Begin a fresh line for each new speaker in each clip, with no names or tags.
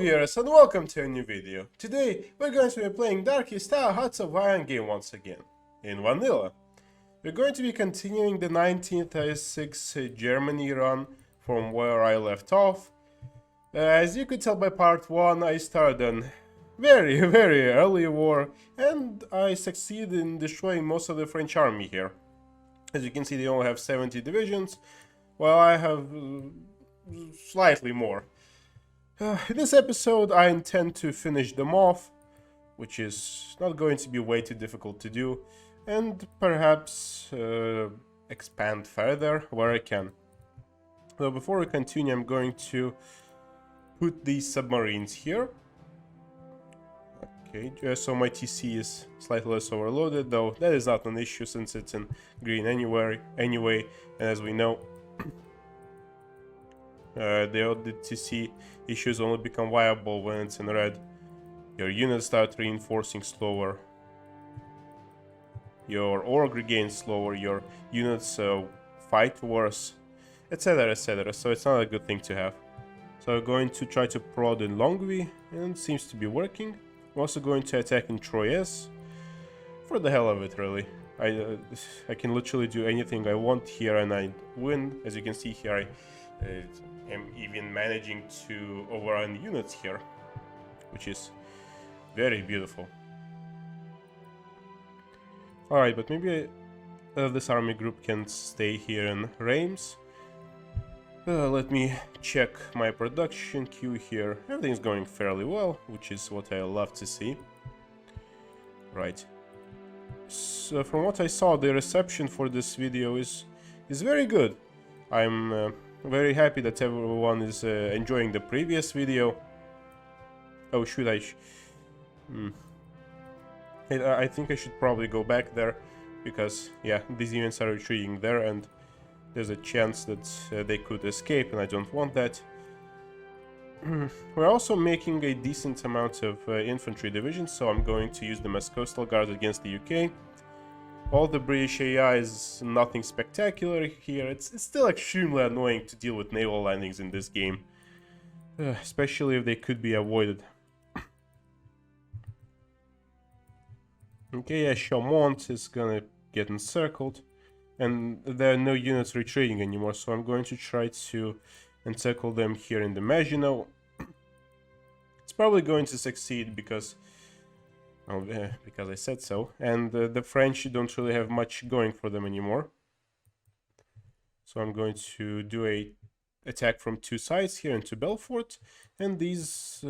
viewers and welcome to a new video. Today we're going to be playing Darkest Tower Hearts of Iron game once again, in vanilla. We're going to be continuing the 1936 Germany run from where I left off. As you could tell by part 1, I started a very early war and I succeeded in destroying most of the French army here. As you can see, they only have 70 divisions, while I have slightly more. In this episode I intend to finish them off, which is not going to be way too difficult to do, and perhaps expand further where I can. So before we continue, I'm going to put these submarines here. Okay, so my TC is slightly less overloaded, though that is not an issue since it's in green anyway, and as we know, the TC issues only become viable when it's in red. Your units start reinforcing slower, your org regains slower, your units fight worse, etc, etc. So it's not a good thing to have. So I'm going to try to prod in Longwy, and it seems to be working. I'm also going to attack in Troyes, for the hell of it, really. I can literally do anything I want here and I win. As you can see here, I am even managing to overrun units here, which is very beautiful. Alright, but maybe this army group can stay here in Reims. Let me check my production queue here. Everything's going fairly well, which is what I love to see. Right. So from what I saw, the reception for this video is very good. I'm very happy that everyone is enjoying the previous video. Oh, should I? I think I should probably go back there, because yeah, these units are retreating there and there's a chance that they could escape, and I don't want that. We're also making a decent amount of infantry divisions, so I'm going to use them as coastal guards against the UK. All the British AI is nothing spectacular here. It's still extremely annoying to deal with naval landings in this game, especially if they could be avoided. Okay, yeah, Chaumont is gonna get encircled, and there are no units retreating anymore, so I'm going to try to encircle them here in the Maginot. It's probably going to succeed because I said so, and the French don't really have much going for them anymore. So I'm going to do a attack from two sides here into Belfort, and this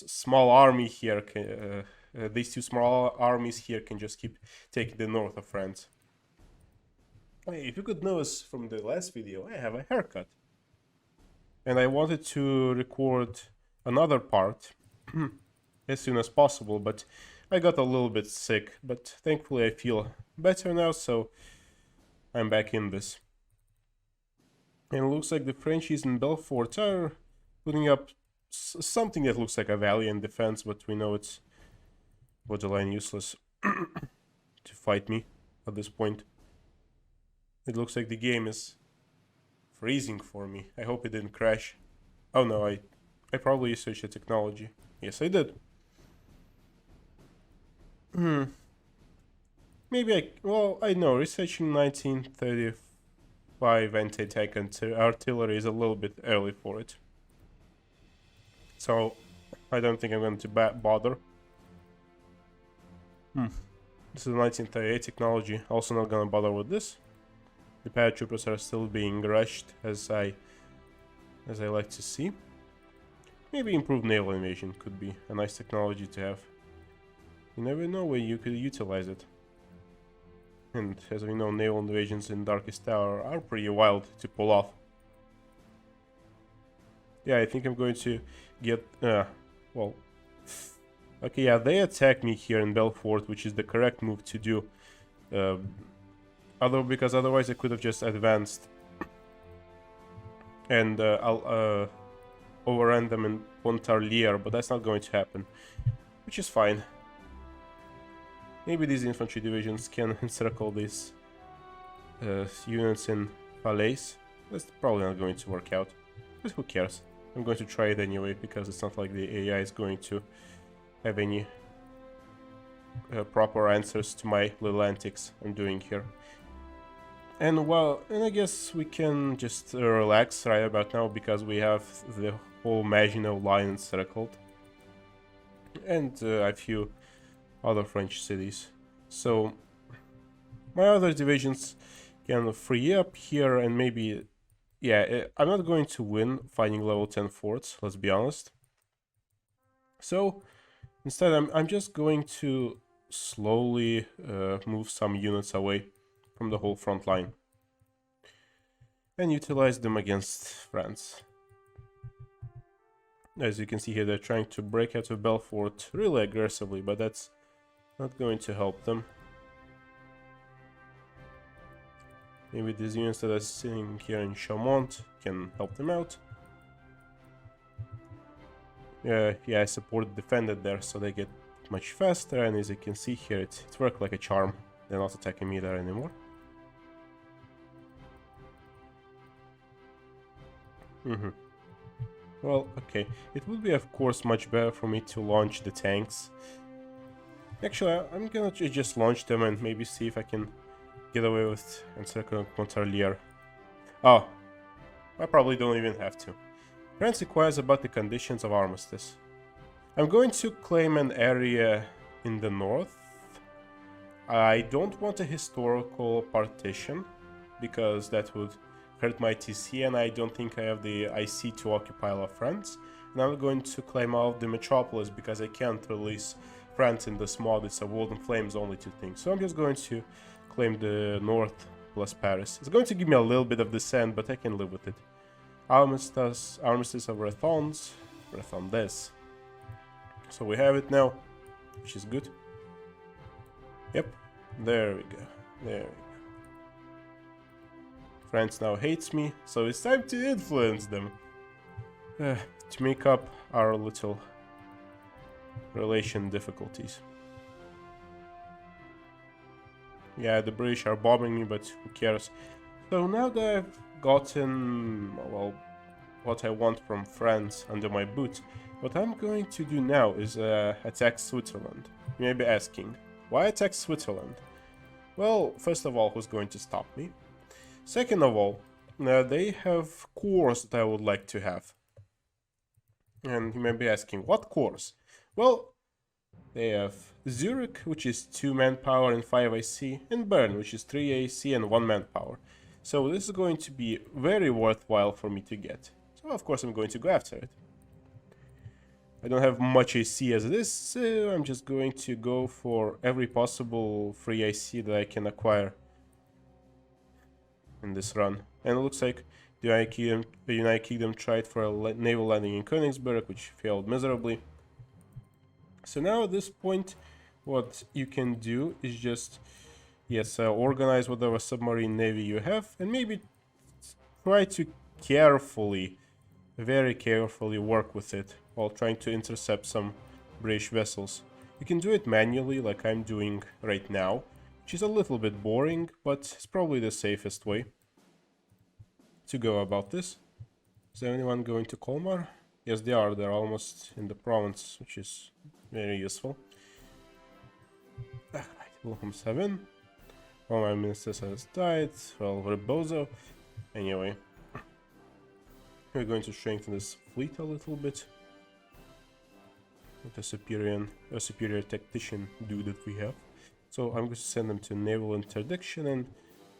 small army here these two small armies here can just keep taking the north of France. Hey, if you could notice from the last video, I have a haircut. And I wanted to record another part as soon as possible, but I got a little bit sick. But thankfully I feel better now, so I'm back in this. And it looks like the Frenchies in Belfort are putting up something that looks like a valiant defense, but we know it's borderline useless to fight me at this point. It looks like the game is freezing for me. I hope it didn't crash. Oh no, I probably researched the technology. Yes, I did. Maybe I know, researching 1935 anti-tank artillery is a little bit early for it. So, I don't think I'm going to bother. This is 1938 technology, also not gonna bother with this. The paratroopers are still being rushed, as I like to see. Maybe improved naval invasion could be a nice technology to have. You never know where you could utilize it. And as we know, naval invasions in Darkest Tower are pretty wild to pull off. Yeah, I think I'm going to get, well... Okay, yeah, they attack me here in Belfort, which is the correct move to do. Because otherwise I could have just advanced and I'll overrun them in Pontarlier, but that's not going to happen, which is fine. Maybe these infantry divisions can encircle these units in Falaise. That's probably not going to work out, but who cares? I'm going to try it anyway, because it's not like the AI is going to have any proper answers to my little antics I'm doing here. And I guess we can just relax right about now, because we have the whole Maginot line encircled. And a few other French cities. So my other divisions can free up here, and maybe... Yeah, I'm not going to win fighting level 10 forts, let's be honest. So instead I'm just going to slowly move some units away from the whole front line and utilize them against France. As you can see here, they're trying to break out of Belfort really aggressively, but that's not going to help them. Maybe these units that are sitting here in Chaumont can help them out. Yeah, I supported defended there, so they get much faster, and as you can see here, it worked like a charm. They're not attacking me there anymore. Well, okay. It would be, of course, much better for me to launch the tanks. Actually, I'm gonna just launch them and maybe see if I can get away with Encircling French. Oh, I probably don't even have to. France inquires about the conditions of armistice. I'm going to claim an area in the north. I don't want a historical partition, because that would hurt my TC, and I don't think I have the IC to occupy all of France. And I'm going to claim all of the metropolis, because I can't release France in this mod. It's a World in Flames only two things. So I'm just going to claim the north plus Paris. It's going to give me a little bit of descent, but I can live with it. Armistice of Rathons. Rathon this. So we have it now, which is good. Yep, there we go. There we go. France now hates me, so it's time to influence them. To make up our little relation difficulties. Yeah, the British are bombing me, but who cares? So now that I've gotten, well, what I want from France under my boot, what I'm going to do now is attack Switzerland. You may be asking, why attack Switzerland? Well, first of all, who's going to stop me? Second of all, they have cores that I would like to have. And you may be asking, what cores? Well, they have Zurich, which is 2 manpower and 5 IC, and Bern, which is 3 AC and 1 manpower. So this is going to be very worthwhile for me to get. So of course I'm going to go after it. I don't have much AC as it is, so I'm just going to go for every possible free IC that I can acquire in this run. And it looks like the United Kingdom tried for a naval landing in Königsberg, which failed miserably. So now at this point, what you can do is just, yes, organize whatever submarine navy you have, and maybe try to carefully, very carefully work with it while trying to intercept some British vessels. You can do it manually, like I'm doing right now, which is a little bit boring, but it's probably the safest way to go about this. Is there anyone going to Colmar? Yes, they are. They're almost in the province, which is very useful. Right, Wilhelm 7. All my ministers has died. Well, Rebozo. Anyway, we're going to strengthen this fleet a little bit with a superior tactician dude that we have. So I'm going to send them to naval interdiction and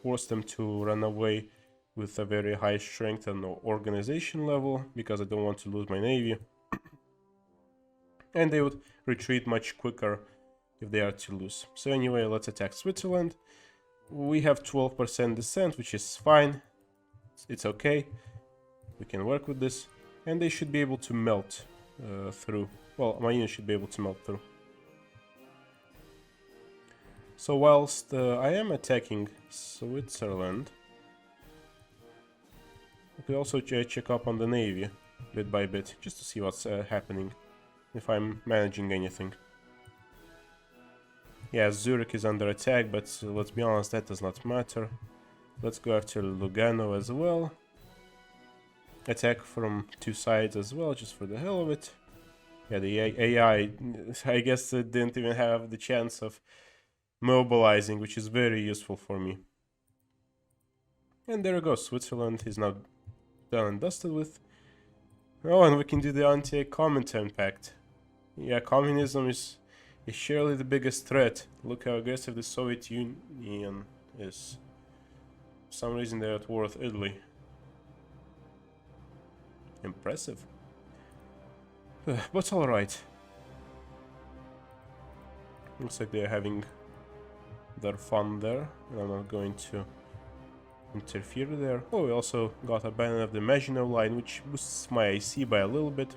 force them to run away with a very high strength and organization level, because I don't want to lose my navy. And they would retreat much quicker if they are to lose. So anyway, let's attack Switzerland. We have 12% descent, which is fine. It's okay. We can work with this. And they should be able to melt through. Well, my unit should be able to melt through. So whilst I am attacking Switzerland, I could also check up on the navy bit by bit, just to see what's happening, if I'm managing anything. Yeah, Zurich is under attack, but let's be honest, that does not matter. Let's go after Lugano as well. attack from two sides as well, just for the hell of it. Yeah, the AI, I guess it didn't even have the chance of mobilizing, which is very useful for me. And there we go, Switzerland is now done and dusted with. Oh, and we can do the anti-comintern pact. Yeah, communism is surely the biggest threat. Look how aggressive the Soviet Union is. For some reason they're at war with Italy. Impressive. But alright. Looks like they're having their fun there. And I'm not going to interfere there. Oh, we also got a banner of the Maginot Line, which boosts my AC by a little bit.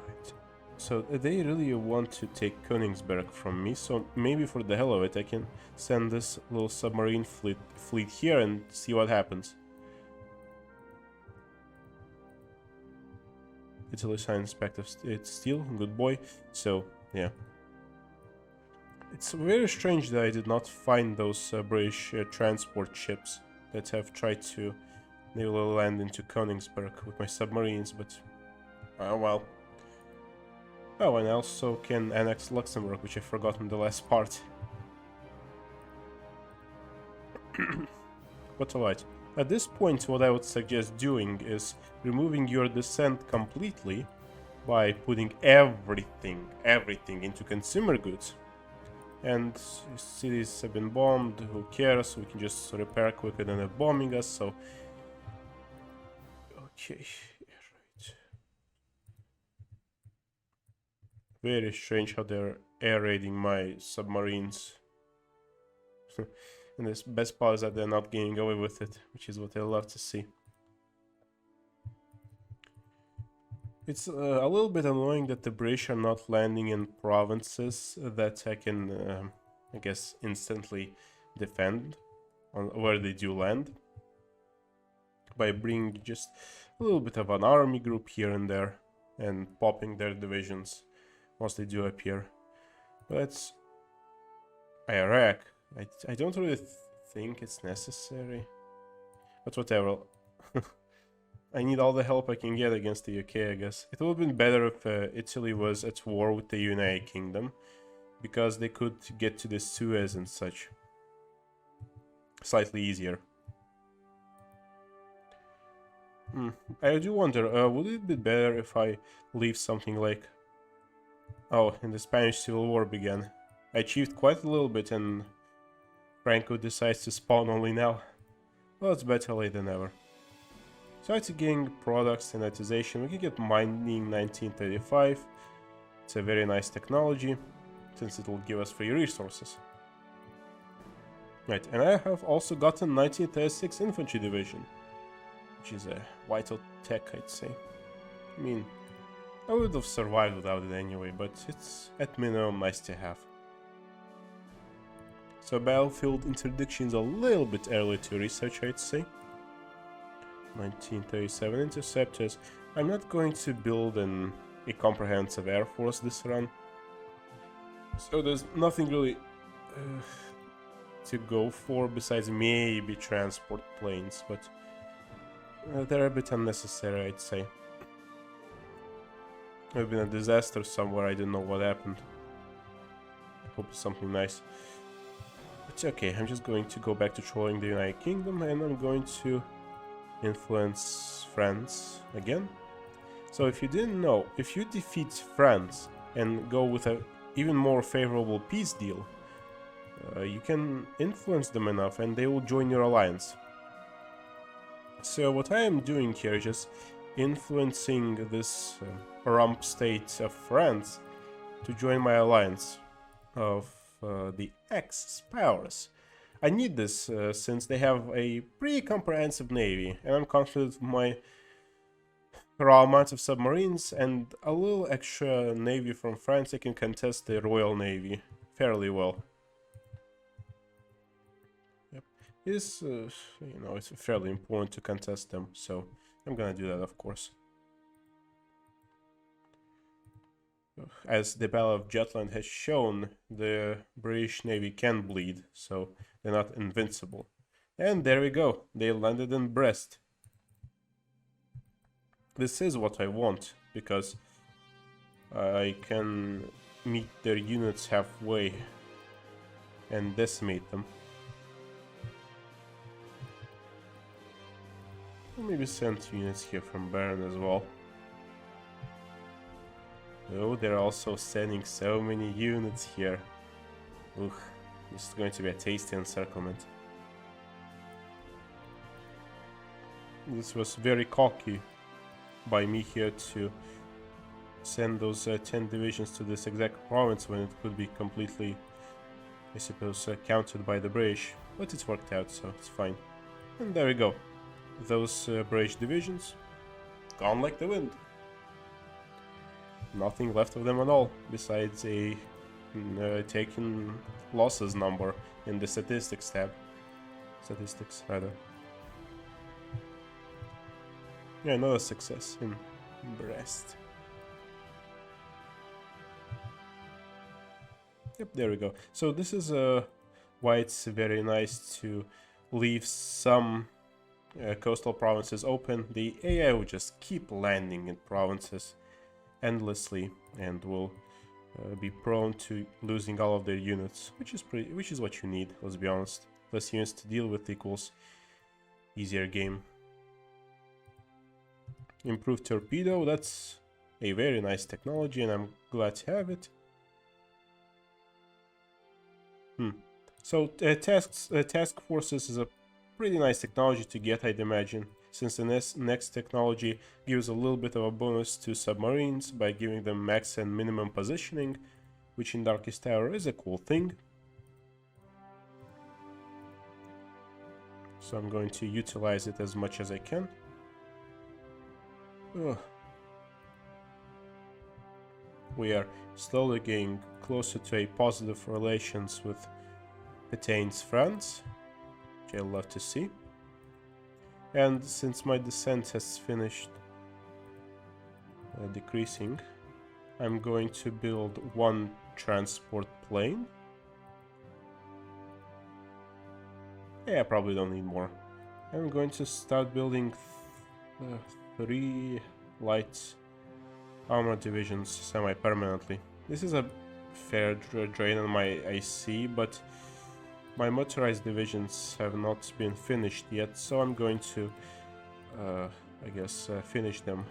Right. So they really want to take Königsberg from me, so maybe for the hell of it I can send this little submarine fleet here and see what happens. Italy signed Pact of Steel, good boy. So, yeah. It's very strange that I did not find those British transport ships that have tried to naval land into Königsberg with my submarines, but well. Oh, and I also can annex Luxembourg, which I forgot in the last part. But alright. At this point, what I would suggest doing is removing your descent completely by putting everything into consumer goods. And cities have been bombed, who cares, we can just repair quicker than they're bombing us, so... Okay, right. Very strange how they're air raiding my submarines. And the best part is that they're not getting away with it, which is what I love to see. It's a little bit annoying that the British are not landing in provinces that I can, I guess, instantly defend on where they do land. By bringing just a little bit of an army group here and there and popping their divisions once they do appear. But Iraq, I don't really think it's necessary. But whatever. I need all the help I can get against the UK, I guess. It would have been better if Italy was at war with the United Kingdom, because they could get to the Suez and such. Slightly easier. I do wonder, would it be better if I leave something like... Oh, and the Spanish Civil War began. I achieved quite a little bit and Franco decides to spawn only now. Well, it's better late than never. So it's getting product standardization. We can get mining 1935. It's a very nice technology, since it will give us free resources. Right, and I have also gotten 1936 Infantry Division, which is a vital tech, I'd say. I mean, I would have survived without it anyway, but it's at minimum nice to have. So battlefield interdiction is a little bit early to research, I'd say. 1937 interceptors. I'm not going to build a comprehensive air force this run, so there's nothing really to go for besides maybe transport planes, but they're a bit unnecessary, I'd say. There's been a disaster somewhere, I don't know what happened. I hope it's something nice. It's okay, I'm just going to go back to trolling the United Kingdom, and I'm going to influence France again. So if you didn't know, if you defeat France and go with an even more favorable peace deal, you can influence them enough and they will join your alliance. So what I am doing here is just influencing this rump state of France to join my alliance of the X-Powers. I need this since they have a pretty comprehensive navy, and I'm confident with my raw amount of submarines and a little extra navy from France I can contest the Royal Navy fairly well. Yep, it's you know, it's fairly important to contest them, so I'm gonna do that, of course. As the Battle of Jutland has shown, the British Navy can bleed, so they're not invincible. And there we go, they landed in Brest. This is what I want, because I can meet their units halfway and decimate them. Maybe send units here from Baron as well. Oh, they're also sending so many units here. Ugh, this is going to be a tasty encirclement. This was very cocky by me here to send those 10 divisions to this exact province when it could be completely, I suppose, countered by the British. But it's worked out, so it's fine. And there we go. Those British divisions gone like the wind. Nothing left of them at all, besides a taken losses number in the statistics tab. Statistics, rather. Yeah, another success in Brest. Yep, there we go. So this is why it's very nice to leave some coastal provinces open. The AI will just keep landing in provinces endlessly and will be prone to losing all of their units, which is what you need. Let's be honest. Less units to deal with equals easier game. Improved torpedo, that's a very nice technology and I'm glad to have it. So task forces is a pretty nice technology to get, I'd imagine, since the next technology gives a little bit of a bonus to submarines by giving them max and minimum positioning, which in Darkest Tower is a cool thing. So I'm going to utilize it as much as I can. Ugh. We are slowly getting closer to a positive relations with Pétain's France, which I love to see. And since my descent has finished decreasing, I'm going to build one transport plane. Yeah, I probably don't need more. I'm going to start building 3 light armor divisions semi-permanently. This is a fair drain on my IC, but my motorized divisions have not been finished yet, so I'm going to, I guess, finish them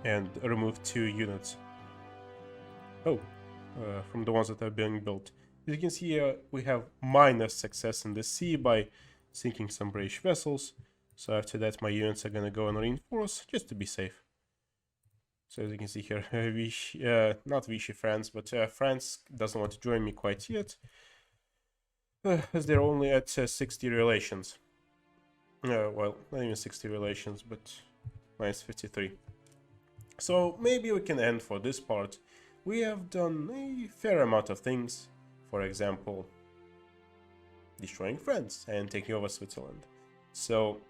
and remove 2 units. Oh, from the ones that are being built. As you can see, we have minor success in the sea by sinking some British vessels. So after that, my units are gonna go and reinforce just to be safe. So as you can see here, Vichy, not Vichy France, but France doesn't want to join me quite yet, as they're only at 60 relations. Well, not even 60 relations, but minus 53. So maybe we can end for this part. We have done a fair amount of things. For example, destroying France and taking over Switzerland. So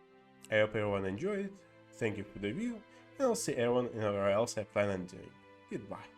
I hope everyone enjoyed it. Thank you for the view, and I'll see everyone in whatever else I plan on doing. Goodbye.